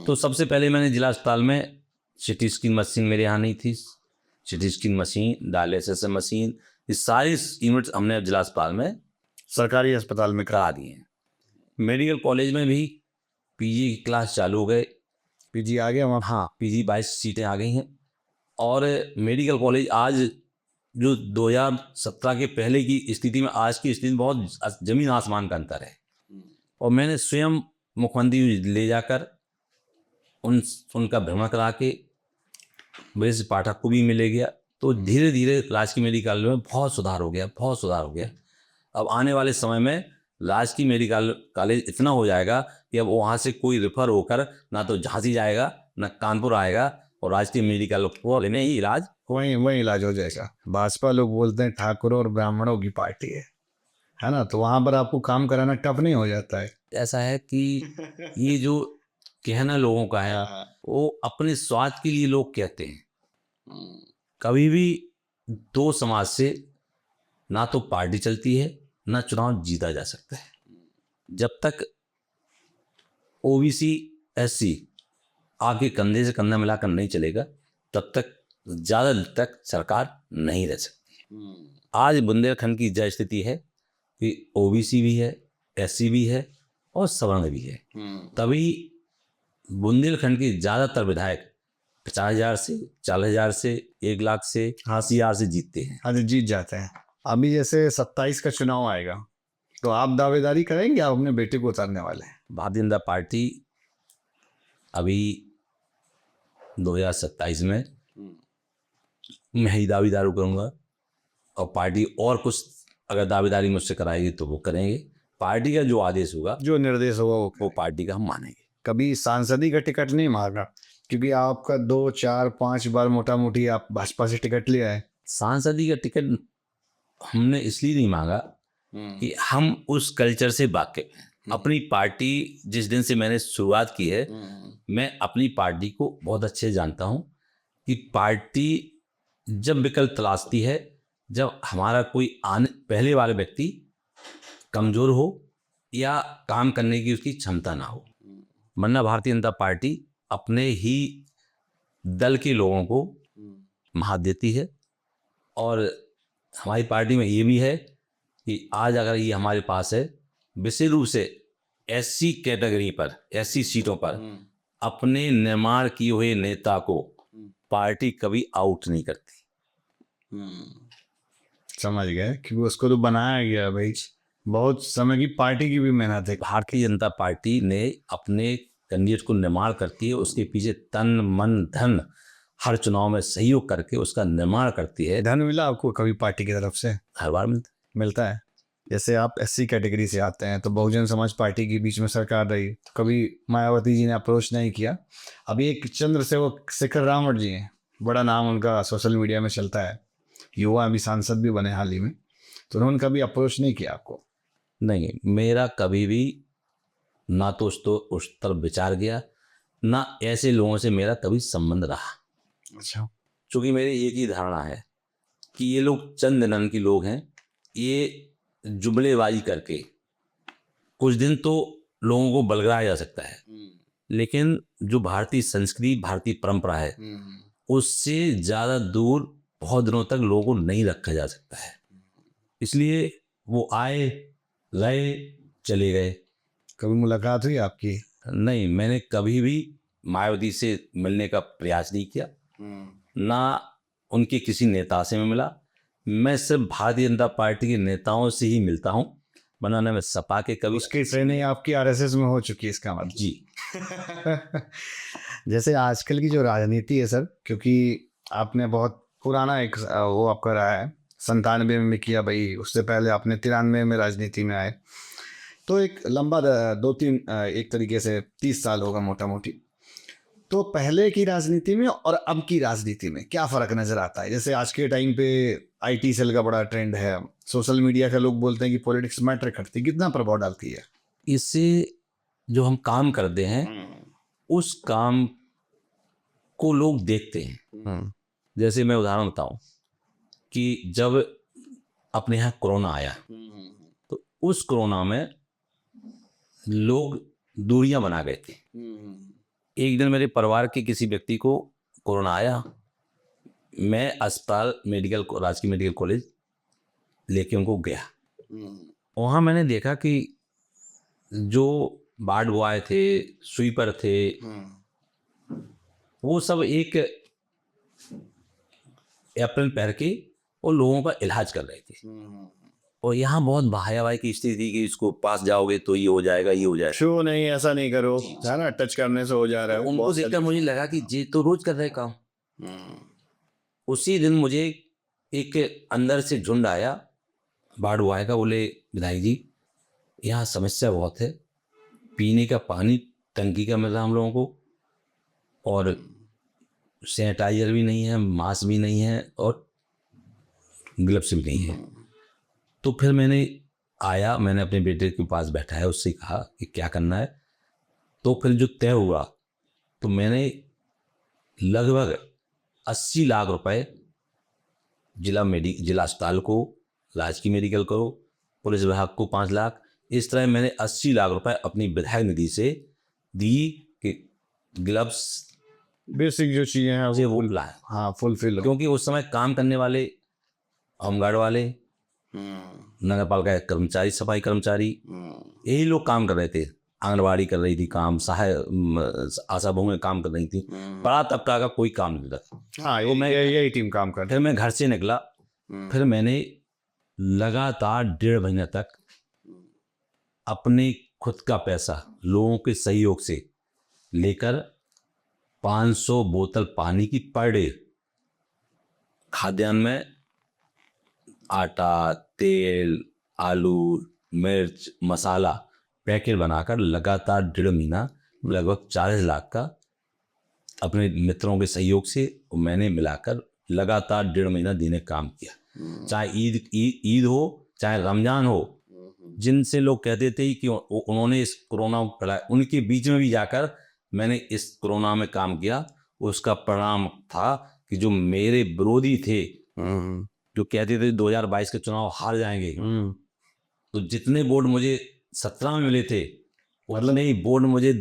तो सबसे पहले मैंने जिला अस्पताल में सिटी स्कैन मशीन, मेरे यहाँ नहीं थी, CT scan machine, dialysis machine, ये सारी यूनिट्स हमने जिला अस्पताल में सरकारी अस्पताल में करा दिए हैं। मेडिकल कॉलेज में भी पीजी की क्लास चालू हो गए। पीजी आ गया वहाँ? हाँ, पीजी 22 सीटें आ गई हैं। और मेडिकल कॉलेज आज जो 2017 के पहले की स्थिति में आज की स्थिति में बहुत जमीन आसमान का अंतर है। और मैंने स्वयं मुख्यमंत्री ले जाकर उनका भ्रमण करा के ब्रजेश पाठक को भी मिले गया। तो धीरे धीरे राजकीय मेडिकल में बहुत सुधार हो गया, बहुत सुधार हो गया। अब आने वाले समय में राजकीय मेडिकल कॉलेज इतना हो जाएगा कि अब वहाँ से कोई रेफर होकर ना तो झांसी जाएगा ना कानपुर आएगा, और राजकीय मेडिकल को लेने ही इलाज वहीं वहीं इलाज हो जाएगा। भाजपा लोग बोलते हैं ठाकुरों और ब्राह्मणों की पार्टी है ना, तो वहाँ पर आपको काम कराना टफ नहीं हो जाता है? ऐसा है कि ये जो कहना लोगों का है, वो अपने स्वार्थ के लिए लोग कहते हैं। कभी भी दो समाज से ना तो पार्टी चलती है ना चुनाव जीता जा सकता है। जब तक ओबीसी एससी आके कंधे से कंधा मिलाकर नहीं चलेगा, तब तक ज़्यादा तक सरकार नहीं रह सकती। आज बुंदेलखंड की जय स्थिति है कि ओबीसी भी है, एससी भी है और सवर्ण भी है। तभी बुंदेलखंड के ज़्यादातर विधायक 50,000 से, 40,000 से, 1 लाख से, 80,000 से जीतते हैं। हाँ, जीत जाते हैं। अभी जैसे 27 का चुनाव आएगा, तो आप दावेदारी करेंगे, आप अपने बेटे को उतारने वाले हैं? भारतीय जनता पार्टी अभी 2027 में मैं ही दावेदारी करूँगा, और पार्टी और कुछ अगर दावेदारी मुझसे कराएगी तो वो करेंगे। पार्टी का जो आदेश होगा, जो निर्देश होगा वो पार्टी का हम मानेंगे। कभी सांसदी का टिकट नहीं मांगा? क्योंकि आपका 2 4 5 बार मोटा मोटी आप भाजपा से टिकट लिया है। सांसदी का टिकट हमने इसलिए नहीं मांगा कि हम उस कल्चर से वाकिफ हैं। अपनी पार्टी जिस दिन से मैंने शुरुआत की है, मैं अपनी पार्टी को बहुत अच्छे जानता हूँ कि पार्टी जब विकल्प तलाशती है, जब हमारा कोई आने पहले वाला व्यक्ति कमज़ोर हो या काम करने की उसकी क्षमता ना हो, वरना भारतीय जनता पार्टी अपने ही दल के लोगों को महत्व देती है। और हमारी पार्टी में ये भी है कि आज अगर ये हमारे पास है, विशेष रूप से एससी कैटेगरी पर, एससी सीटों पर अपने निर्माण किए हुए नेता को पार्टी कभी आउट नहीं करती। समझ गए, क्योंकि उसको तो बनाया गया भाई, बहुत समय की पार्टी की भी मेहनत है। भारतीय जनता पार्टी ने अपने कैंडिडेट को निर्माण करती है, उसके पीछे तन मन धन हर चुनाव में सहयोग करके उसका निर्माण करती है। धन मिला आपको कभी पार्टी की तरफ से? हर बार मिलता है। जैसे आप एससी कैटेगरी से आते हैं, तो बहुजन समाज पार्टी के बीच में सरकार रही, तो कभी मायावती जी ने अप्रोच नहीं किया? अभी एक चंद्रसेवक शेखर रावण जी हैं, बड़ा नाम उनका सोशल मीडिया में चलता है, युवा अभी सांसद भी बने हाल ही में, तो उन्होंने कभी अप्रोच नहीं किया आपको? नहीं, मेरा कभी भी ना तो उस तरफ विचार गया, ना ऐसे लोगों से मेरा कभी संबंध रहा। अच्छा। क्योंकि मेरी एक ही धारणा है कि ये लोग चंद दिनन के लोग हैं, ये जुमलेबाजी करके कुछ दिन तो लोगों को बलगाया जा सकता है, लेकिन जो भारतीय संस्कृति, भारतीय परंपरा है, उससे ज़्यादा दूर बहुत दिनों तक लोगों को नहीं रखा जा सकता है। इसलिए वो आए, गए, चले गए। कभी मुलाकात हुई आपकी? नहीं, मैंने कभी भी मायावती से मिलने का प्रयास नहीं किया, ना उनके किसी नेता से मैं मिला। मैं सिर्फ भारतीय जनता पार्टी के नेताओं से ही मिलता हूँ, वरना मैं सपा के कभी। उसकी ट्रेनिंग आपकी आरएसएस में हो चुकी है, इसका मतलब? जी। जैसे आजकल की जो राजनीति है सर, क्योंकि आपने बहुत पुराना एक वो आपका रहा है, 97 में किया भाई, उससे पहले आपने 93 में राजनीति में आए, तो एक लंबा 2-3 एक तरीके से 30 साल होगा मोटा मोटी। तो पहले की राजनीति में और अब की राजनीति में क्या फ़र्क नज़र आता है? जैसे आज के टाइम पे आईटी सेल का बड़ा ट्रेंड है, सोशल मीडिया का लोग बोलते हैं कि पॉलिटिक्स मैटर करती है, कितना प्रभाव डालती है? इससे जो हम काम करते हैं उस काम को लोग देखते हैं। जैसे मैं उदाहरण बताऊं कि जब अपने यहाँ कोरोना आया तो उस कोरोना में लोग दूरियां बना गए थे। एक दिन मेरे परिवार के किसी व्यक्ति को कोरोना आया, मैं अस्पताल राजकीय मेडिकल कॉलेज लेके उनको गया। वहाँ मैंने देखा कि जो वार्ड बॉय थे, स्वीपर थे, वो सब एक एप्रन पहन के वो लोगों का इलाज कर रहे थे। और यहाँ बहुत भाया की स्थिति थी कि इसको पास जाओगे तो ये हो जाएगा, ये हो जाएगा। शो नहीं, ऐसा नहीं करो, है ना, टच करने से हो जा रहा है। उनको देखकर मुझे लगा कि ये तो रोज कर रहे काम। उसी दिन मुझे एक अंदर से झुंड आया वार्ड बॉय का, बोले विधायक जी यहाँ समस्या बहुत है, पीने का पानी टंकी का मिल रहा हम लोगों को, और सैनिटाइजर भी नहीं है, मास्क भी नहीं है, और ग्लव्स भी नहीं है। तो फिर मैंने अपने बेटे के पास बैठाया, उससे कहा कि क्या करना है। तो फिर जो तय हुआ तो मैंने लगभग 80 लाख रुपए जिला अस्पताल को, राजकीय मेडिकल को, पुलिस विभाग को 5 लाख, इस तरह मैंने 80 लाख रुपए अपनी विधायक निधि से दी कि ग्लव्स, बेसिक जो चीजें हैं मुझे वो लाए। हाँ, फुलफिल। क्योंकि उस समय काम करने वाले होमगार्ड वाले, नगर पालिका के कर्मचारी, सफाई कर्मचारी, यही लोग काम कर रहे थे। आंगनबाड़ी कर रही थी काम, आशा बहुएं काम कर रही थी, बड़ा तबका का कोई काम नहीं था। हाँ, वो मैं यही टीम काम कर। फिर मैं घर से निकला, फिर मैंने लगातार 1.5 महीने तक अपने खुद का पैसा लोगों के सहयोग से लेकर 500 बोतल पानी की पर डे, खाद्यान्न में आटा, तेल, आलू, मिर्च, मसाला पैकेट बनाकर लगातार 1.5 महीना लगभग 40 लाख का अपने मित्रों के सहयोग से मैंने मिलाकर लगातार 1.5 महीना देने का काम किया। चाहे ईद हो, चाहे रमजान हो, जिनसे लोग कहते थे कि उन्होंने इस कोरोना को फैलाया, उनके बीच में भी जाकर मैंने इस कोरोना में काम किया। उसका परिणाम था कि जो मेरे विरोधी थे, जो कहते थे 2022 के चुनाव हार जाएंगे, तो जितने वोट मुझे 17 में मिले थे, उतने ही वोट मुझे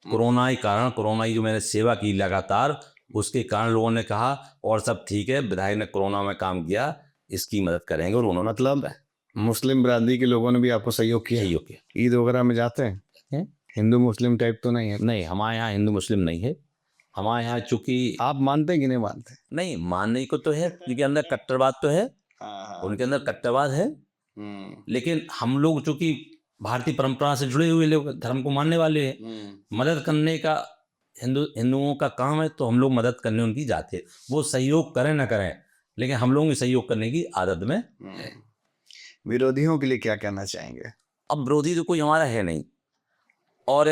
कोरोना ही जो मैंने सेवा की लगातार, उसके कारण लोगों ने कहा और सब ठीक है, विधायक ने कोरोना में काम किया, इसकी मदद करेंगे। और उन्होंने मतलब मुस्लिम बिरादरी के लोगों ने भी आपको सहयोग किया? ईद वगैरह में जाते हैं? हिंदू मुस्लिम टाइप तो नहीं है? नहीं, हमारे यहाँ हिंदू मुस्लिम नहीं है। हमारे यहाँ चूंकि आप मानते हैं कि नहीं मानते? नहीं, मानने को तो है, उनके अंदर कट्टरवाद तो है, उनके अंदर कट्टरवाद है, लेकिन हम लोग चूंकि भारतीय परंपरा से जुड़े हुए लोग, धर्म को मानने वाले हैं, मदद करने का हिंदुओं का काम है, तो हम लोग मदद करने उनकी जाते हैं। वो सहयोग करें ना करें, लेकिन हम लोगों की सहयोग करने की आदत में है। विरोधियों के लिए क्या कहना चाहेंगे? अब विरोधी तो कोई हमारा है नहीं, और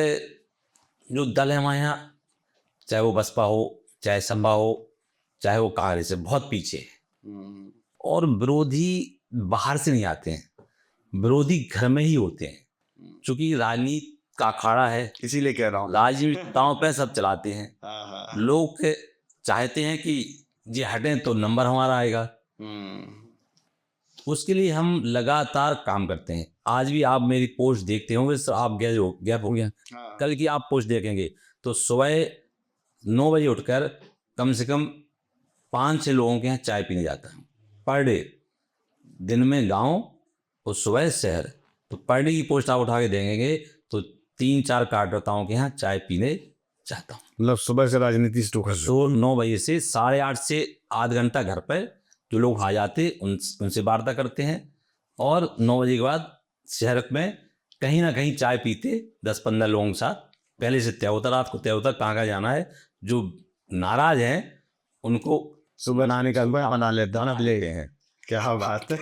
जो दल है हमारे यहाँ, चाहे वो बसपा हो, चाहे सपा हो, चाहे वो कांग्रेस है, बहुत पीछे है। और विरोधी बाहर से नहीं आते हैं, विरोधी घर में ही होते हैं। क्योंकि राजनीति का अखाड़ा है, इसीलिए कह रहा हूँ। राजनीतिताओं पे सब चलाते हैं। लोग चाहते हैं कि ये हटें तो नंबर हमारा आएगा, उसके लिए हम लगातार काम करते हैं। आज भी आप मेरी पोस्ट देखते होंगे, आप गैप हो गया, कल की आप पोस्ट देखेंगे तो सुबह 9 बजे उठकर कम से कम 5-6 लोगों के यहाँ चाय पीने जाता हूँ पर डे। दिन में गांव और सुबह शहर, तो पर डे की पोस्ट आप उठा के देखेंगे तो 3-4 कार्यकर्ताओं के यहाँ चाय पीने जाता हूँ। मतलब सुबह से राजनीति शुरू कर दो। 9 बजे से 8:30 से आध घंटा घर पर जो लोग आ जाते उनसे वार्ता करते हैं, और 9 बजे के बाद शहर में कहीं ना कहीं चाय पीते 10-15 लोगों के साथ। पहले से तय होता, रात को तय होता कहाँ जाना है। जो नाराज हैं उनको सुबह नहाने का बना लेते हैं। क्या बात है।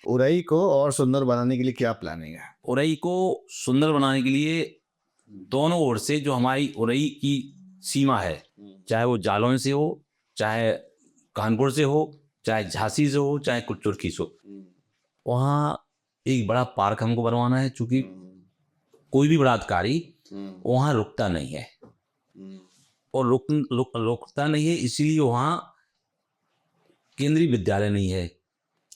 उरई को और सुंदर बनाने के लिए क्या प्लानिंग है? उरई को सुंदर बनाने के लिए दोनों ओर से जो हमारी उरई की सीमा है, चाहे वो जालौन से हो, चाहे कानपुर से हो, चाहे झांसी से हो, चाहे कुचुर्की से हो, वहाँ एक बड़ा पार्क हमको बनवाना है। चूंकि कोई भी बलात्कारी वहाँ रुकता नहीं है, और रुकता नहीं है इसीलिए वहाँ केंद्रीय विद्यालय नहीं है।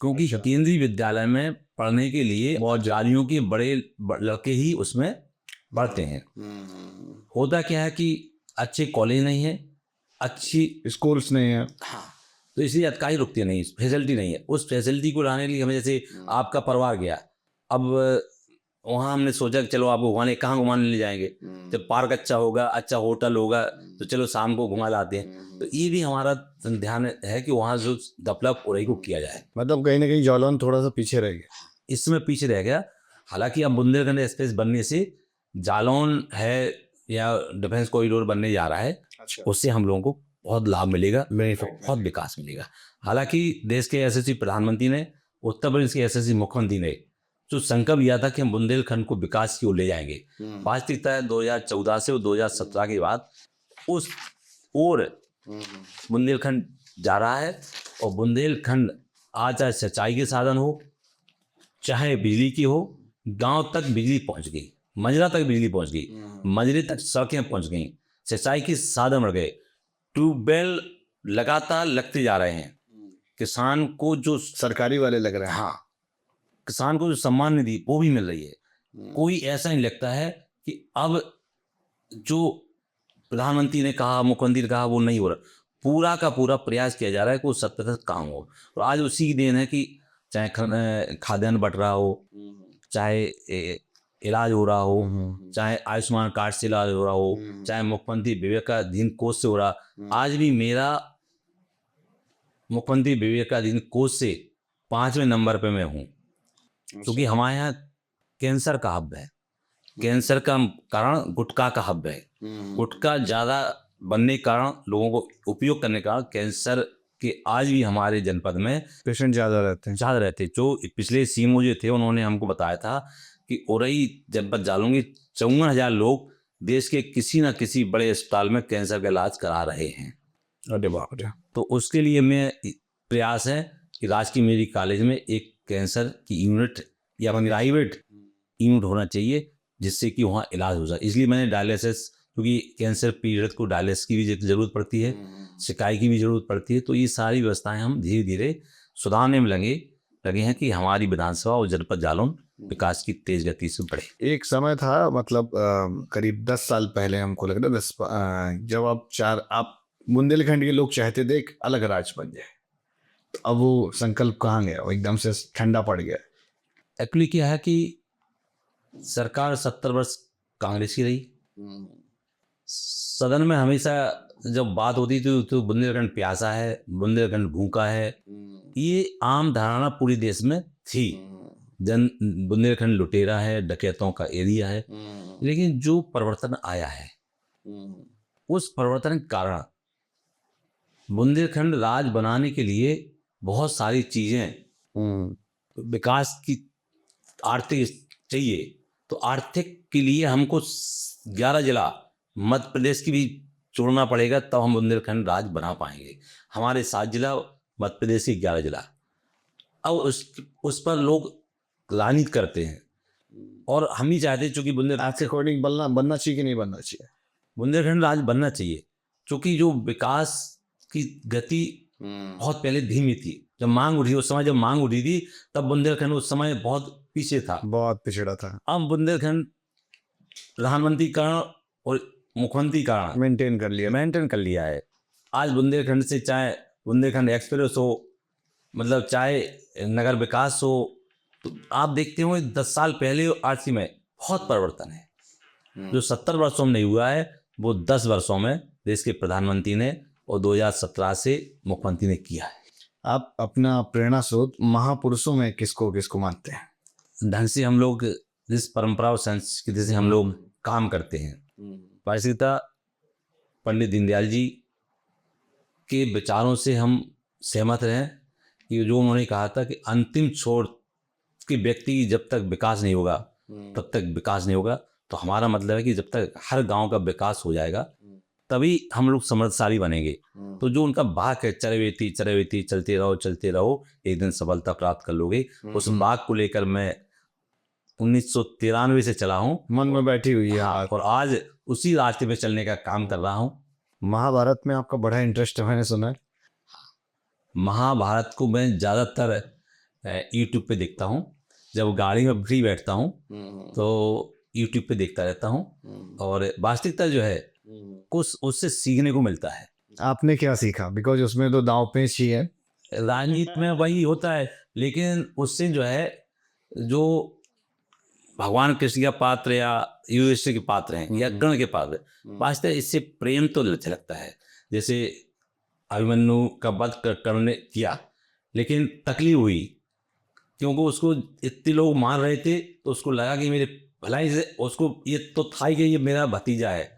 क्योंकि केंद्रीय विद्यालय में पढ़ने के लिए बहुत जातियों के बड़े लड़के ही उसमें पढ़ते हैं। होता क्या है कि अच्छे कॉलेज नहीं है, अच्छी स्कूल्स नहीं है। हाँ, तो इसलिए अतकाई रुकती नहीं, फैसिलिटी नहीं है। उस फैसिलिटी को लाने के लिए हमें, जैसे आपका परिवार गया, अब वहाँ हमने सोचा कि चलो आपको घुमाने, कहाँ घुमाने ले जाएंगे, जब पार्क अच्छा होगा, अच्छा होटल होगा, तो चलो शाम को घुमा लाते हैं। तो ये भी हमारा ध्यान है कि वहाँ जो डेवलप उरई को किया जाए। मतलब कहीं ना कहीं जालौन थोड़ा सा पीछे रह गया। इसमें पीछे रह गया। हालांकि अब बुंदेलखंड एक्सप्रेस बनने से जालौन है या डिफेंस कॉरिडोर बनने जा रहा है, उससे हम लोगों को बहुत लाभ मिलेगा, बहुत विकास मिलेगा। हालांकि देश के यशस्वी प्रधानमंत्री ने, उत्तर प्रदेश के यशस्वी मुख्यमंत्री ने जो संकल्प लिया था कि हम बुंदेलखंड को विकास की ओर ले जाएंगे, वास्तविकता है 2014 से 2017 के बाद उस ओर बुंदेलखंड जा रहा है। और बुंदेलखंड आज चाहे सिंचाई के साधन हो, चाहे बिजली की हो, गांव तक बिजली पहुंच गई, मंजरा तक बिजली पहुंच गई, मंजरे तक सड़कें पहुंच गई, सिंचाई के साधन बढ़ गए, ट्यूबवेल लगातार लगते जा रहे हैं। किसान को जो सरकारी वाले लग रहे हैं। हाँ, किसान को जो सम्मान निधि वो भी मिल रही है। कोई ऐसा नहीं लगता है कि अब जो प्रधानमंत्री ने कहा, मुख्यमंत्री ने कहा, वो नहीं हो रहा। पूरा का पूरा प्रयास किया जा रहा है कि वो 70 काम हो। और आज उसी की देन है कि चाहे खाद्यान्न बट रहा हो, चाहे इलाज हो रहा हो, चाहे आयुष्मान कार्ड से इलाज हो रहा हो, चाहे मुख्यमंत्री विवेकाधीन कोष से हो रहा। आज भी मेरा मुख्यमंत्री विवेकाधीन कोष से 5वें नंबर पे मैं हूँ, क्योंकि हमारे यहाँ कैंसर का हब है। कैंसर का कारण गुटखा का हब है। गुटखा ज़्यादा बनने के कारण, लोगों को उपयोग करने का कारण, कैंसर के आज भी हमारे जनपद में पेशेंट ज़्यादा रहते हैं। जो पिछले सीएमओ जो थे उन्होंने हमको बताया था कि उरई जनपद जालौन के 54,000 लोग देश के किसी न किसी बड़े अस्पताल में कैंसर का इलाज करा रहे हैं। अरे बाप रे। तो उसके लिए मैं प्रयास है कि राजकीय मेडिकल कॉलेज में एक कैंसर की यूनिट या प्राइवेट यूनिट होना चाहिए, जिससे कि वहाँ इलाज हो जाए। इसलिए मैंने डायलिसिस, क्योंकि कैंसर पीड़ित को डायलिसिस की भी ज़रूरत पड़ती है, सिकाई की भी ज़रूरत पड़ती है। तो ये सारी व्यवस्थाएं हम धीरे धीरे सुधारने में लगे हैं कि हमारी विधानसभा और जनपद जालौन विकास की तेज गति से बढ़े। एक समय था, मतलब करीब 10 साल पहले, हमको लग रहा है जब आप बुंदेलखंड के लोग चाहते थे एक अलग राज्य बन जाए, तो अब वो संकल्प कहाँ गया? वो एकदम से ठंडा पड़ गया। एक्चुअली क्या है कि सरकार 70 वर्ष कांग्रेस की रही। सदन में हमेशा जब बात होती थी तो बुंदेलखंड प्यासा है, बुंदेलखंड भूखा है, ये आम धारणा पूरे देश में थी। बुंदेलखंड लुटेरा है, डकैतों का एरिया है। लेकिन जो परिवर्तन आया है, उस परिवर्तन के कारण बुंदेलखंड राज बनाने के लिए बहुत सारी चीजें, विकास की आर्थिक चाहिए, तो आर्थिक के लिए हमको 11 जिला मध्य प्रदेश की भी जोड़ना पड़ेगा, तब हम बुंदेलखंड राज बना पाएंगे। हमारे 7 जिला, मध्य प्रदेश के 11 जिला। अब उस पर लोग राजनीति करते हैं, और हम ही चाहते हैं, चूंकि आपके अकॉर्डिंग बनना चाहिए कि नहीं बनना चाहिए? बुंदेलखंड राज बनना चाहिए, क्योंकि जो विकास की गति बहुत पहले धीमी थी। जब मांग उठी, उस समय जब मांग उठी थी, तब बुंदेलखंड उस समय बहुत पीछे था, बहुत पिछड़ा था। अब बुंदेलखंड प्रधानमंत्री कारण और मुख्यमंत्री कारण मेंटेन कर लिया है। आज बुंदेलखंड से, चाहे बुंदेलखंड एक्सप्रेस हो, मतलब चाहे नगर विकास हो, तो आप देखते हो 10 साल पहले आज में बहुत परिवर्तन है। जो 70 वर्षों में नहीं हुआ है, वो 10 वर्षों में देश के प्रधानमंत्री ने और 2017 से मुख्यमंत्री ने किया है। आप अपना प्रेरणा स्रोत महापुरुषों में किसको मानते हैं? ढंग से हम लोग जिस परंपरा और संस्कृति से हम लोग काम करते हैं, वास्तविकता पंडित दीनदयाल जी के विचारों से हम सहमत रहे कि जो उन्होंने कहा था कि अंतिम छोर के व्यक्ति जब तक विकास नहीं होगा, तब तक विकास नहीं होगा। तो हमारा मतलब है कि जब तक हर गांव का विकास हो जाएगा तभी हम लोग समृद्धशाली बनेंगे। तो जो उनका बाग है, चरवेती चरवेती चलते रहो एक दिन सफलता प्राप्त कर लोगे, उस बाग को लेकर मैं 1993 से चला हूँ। मन में बैठी हुई है हाँ, बात। और आज उसी रास्ते पे चलने का काम कर रहा हूँ। महाभारत में आपका बड़ा इंटरेस्ट है, मैंने सुना है। महाभारत को मैं ज़्यादातर यूट्यूब पे देखता हूँ। जब गाड़ी में फ्री बैठता हूँ तो यूट्यूब पे देखता रहता हूँ, और वास्तविकता जो है कुछ उससे सीखने को मिलता है। आपने क्या सीखा? बिकॉज उसमें तो दांव पेच ही है। राजनीति में वही होता है, लेकिन उससे जो है, जो भगवान कृष्ण का पात्र या युधिष्ठिर के पात्र हैं या कर्ण के पात्र, वास्तव इससे प्रेम तो झलकता है। जैसे अभिमन्यु का वध कर्ण ने किया, लेकिन तकलीफ हुई क्योंकि उसको इतने लोग मार रहे थे, तो उसको लगा कि मेरे भलाई से, उसको ये तो था ही कि ये मेरा भतीजा है,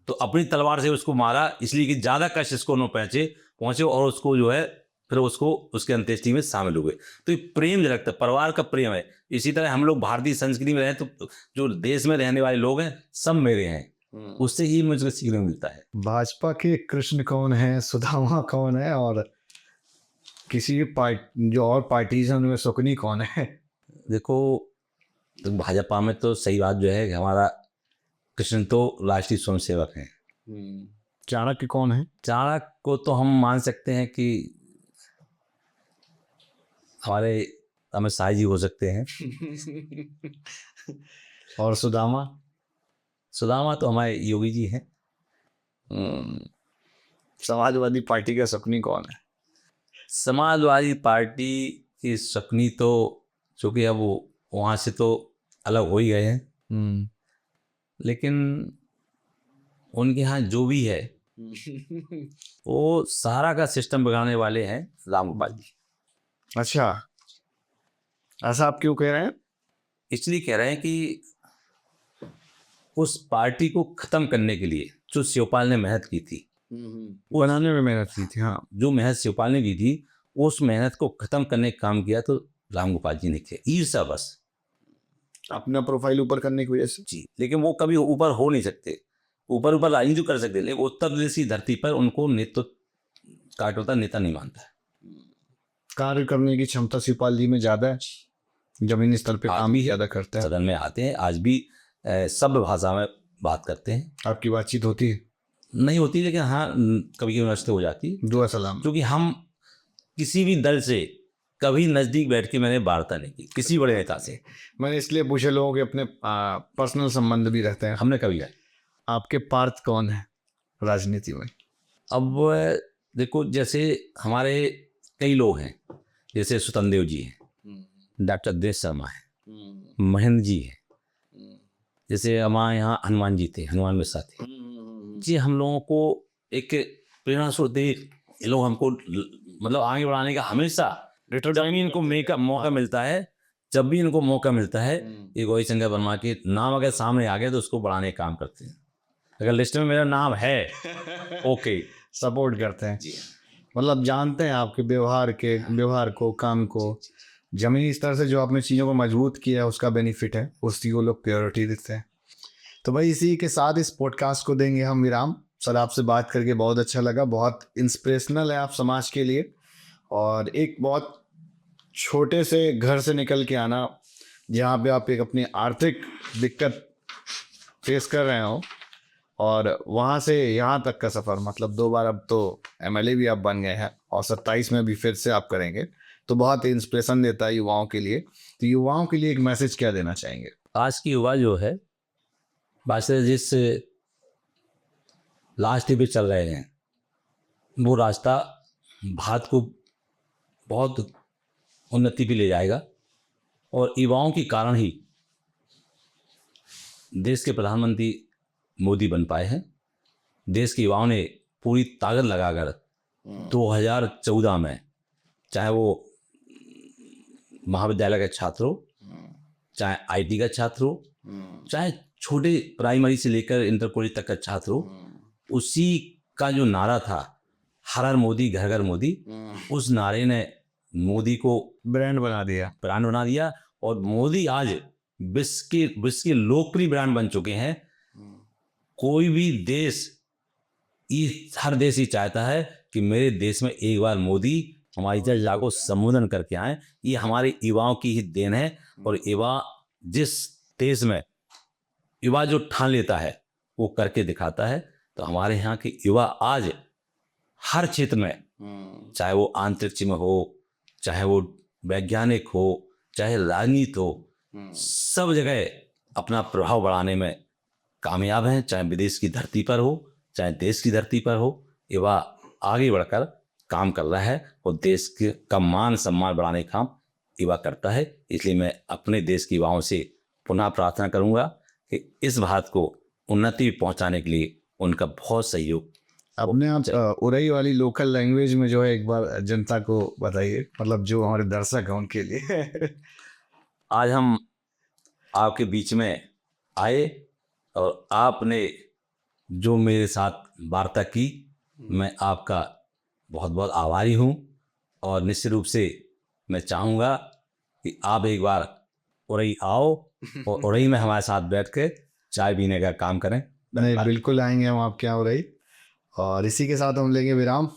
तो अपनी तलवार से उसको मारा, इसलिए कि ज़्यादा कष्ट इसको न पहुँचे और उसको जो है फिर उसको उसके अंत्येष्टि में शामिल हुए। तो ये प्रेम झलकता है, परिवार का प्रेम है। इसी तरह हम लोग भारतीय संस्कृति में रहें तो जो देश में रहने वाले लोग हैं सब मेरे हैं, उससे ही मुझे सीखने को मिलता है। भाजपा के कृष्ण कौन है, सुदामा कौन है, और किसी जो और पार्टीज हैं उनमें शकुनी कौन है? देखो, तो भाजपा में तो सही बात जो है कि हमारा कृष्ण तो राष्ट्रीय स्वयंसेवक हैं। चाणक्य कौन है? चाणक्य को तो हम मान सकते हैं कि हमारे अमित शाह जी हो सकते हैं। और सुदामा? सुदामा तो हमारे योगी जी हैं। समाजवादी पार्टी का शकुनी कौन है? समाजवादी पार्टी की शकुनी तो, चूँकि अब वो वहाँ से तो अलग हो ही गए हैं, लेकिन उनके यहाँ जो भी है वो सारा का सिस्टम बिगाड़ने वाले हैं राम गोपाल जी। अच्छा, ऐसा आप क्यों कह रहे हैं? इसलिए कह रहे हैं कि उस पार्टी को ख़त्म करने के लिए जो शिवपाल ने मेहनत की थी, वो बनाने में मेहनत की थी। हाँ, जो मेहनत शिवपाल ने की थी, उस मेहनत को ख़त्म करने का काम किया तो राम गोपाल जी ने किया। ईर्ष्या बस, अपना प्रोफाइल ऊपर करने की वजह से। जी, लेकिन वो कभी ऊपर हो नहीं सकते। ऊपर राजनीति कर सकते, लेकिन उत्तर प्रदेश की धरती पर उनको नेतृत्व कार्यकर्ता नेता नहीं मानता है। कार्य करने की क्षमता शिवपाल जी में ज्यादा है, जमीनी स्तर पे काम ही ज्यादा करता है। सदन में आते हैं, आज भी सभ्य भाषा में बात करते हैं। आपकी बातचीत होती है? नहीं होती, लेकिन हाँ कभी कभी नजदीक हो जाती है। दुआ सलाम। क्योंकि हम किसी भी दल से कभी नज़दीक बैठ के मैंने वार्ता नहीं की किसी बड़े नेता से। मैंने इसलिए पूछे, लोगों के अपने पर्सनल संबंध भी रहते हैं। हमने कभी गए। आपके पार्थ कौन है राजनीति में? अब देखो, जैसे हमारे कई लोग हैं, जैसे सुतन देव जी हैं, डॉक्टर देश शर्मा है, महेंद्र जी है, जैसे हमारे यहाँ हनुमान जी थे, हनुमान मिश्रा थे जी। हम लोगों को एक प्रेरणा स्रोत थे, ये लोग हमको मतलब आगे बढ़ाने का हमेशा, जब भी इनको मौका मिलता है, जब भी इनको मौका मिलता है, ये गौरी शंकर वर्मा के नाम अगर सामने आ गए तो उसको बढ़ाने का काम करते हैं। अगर लिस्ट में मेरा नाम है ओके, सपोर्ट करते हैं। मतलब जानते हैं आपके व्यवहार को, काम को, जमीनी स्तर से जो आपने चीज़ों को मजबूत किया है उसका बेनिफिट है, उसी को लोग प्रायोरिटी देते हैं। तो भाई इसी के साथ इस पॉडकास्ट को देंगे हम विराम। सर, आपसे बात करके बहुत अच्छा लगा, बहुत इंस्पिरेशनल है आप समाज के लिए, और एक बहुत छोटे से घर से निकल के आना जहाँ पे आप एक अपनी आर्थिक दिक्कत फेस कर रहे हो, और वहाँ से यहाँ तक का सफ़र, मतलब 2 बार अब तो MLA भी आप बन गए हैं और 27 में भी फिर से आप करेंगे, तो बहुत इंस्पिरेशन देता है युवाओं के लिए। तो युवाओं के लिए एक मैसेज क्या देना चाहेंगे? आज की युवा जो है, बादशाह जिस रास्ते पे चल रहे हैं, वो रास्ता भारत को बहुत उन्नति पे ले जाएगा, और युवाओं के कारण ही देश के प्रधानमंत्री मोदी बन पाए हैं। देश के युवाओं ने पूरी ताकत लगाकर 2014 में, चाहे वो महाविद्यालय का छात्र हो, चाहे IT का छात्र हो, चाहे छोटे प्राइमरी से लेकर इंटर कॉलेज तक का छात्र हो, उसी का जो नारा था, हर हर मोदी घर घर मोदी, उस नारे ने मोदी को ब्रांड बना दिया। और मोदी आज विश्व के लोकप्रिय ब्रांड बन चुके हैं। कोई भी देश, हर देश ही चाहता है कि मेरे देश में एक बार मोदी हमारी जनता को संबोधन करके आए। ये हमारे युवाओं की ही देन है। और युवा, जिस देश में युवा जो ठान लेता है वो करके दिखाता है। तो हमारे यहाँ के युवा आज हर क्षेत्र में, चाहे वो अंतरिक्ष में हो, चाहे वो वैज्ञानिक हो, चाहे राजनीति हो, सब जगह अपना प्रभाव बढ़ाने में कामयाब हैं। चाहे विदेश की धरती पर हो, चाहे देश की धरती पर हो, युवा आगे बढ़कर काम कर रहा है और देश का मान सम्मान बढ़ाने का काम युवा करता है। इसलिए मैं अपने देश के युवाओं से पुनः प्रार्थना करूंगा कि इस भारत को उन्नति पहुंचाने के लिए उनका बहुत सहयोग। अपने आप उरई वाली लोकल लैंग्वेज में जो है एक बार जनता को बताइए, मतलब जो हमारे दर्शक हैं उनके लिए। आज हम आपके बीच में आए और आपने जो मेरे साथ वार्ता की, मैं आपका बहुत बहुत आभारी हूँ। और निश्चित रूप से मैं चाहूँगा कि आप एक बार उरई आओ और उरई में हमारे साथ बैठ के चाय पीने का काम करें। नहीं, बिल्कुल आएंगे हम आपके यहाँ उरई। और इसी के साथ हम लेंगे विराम।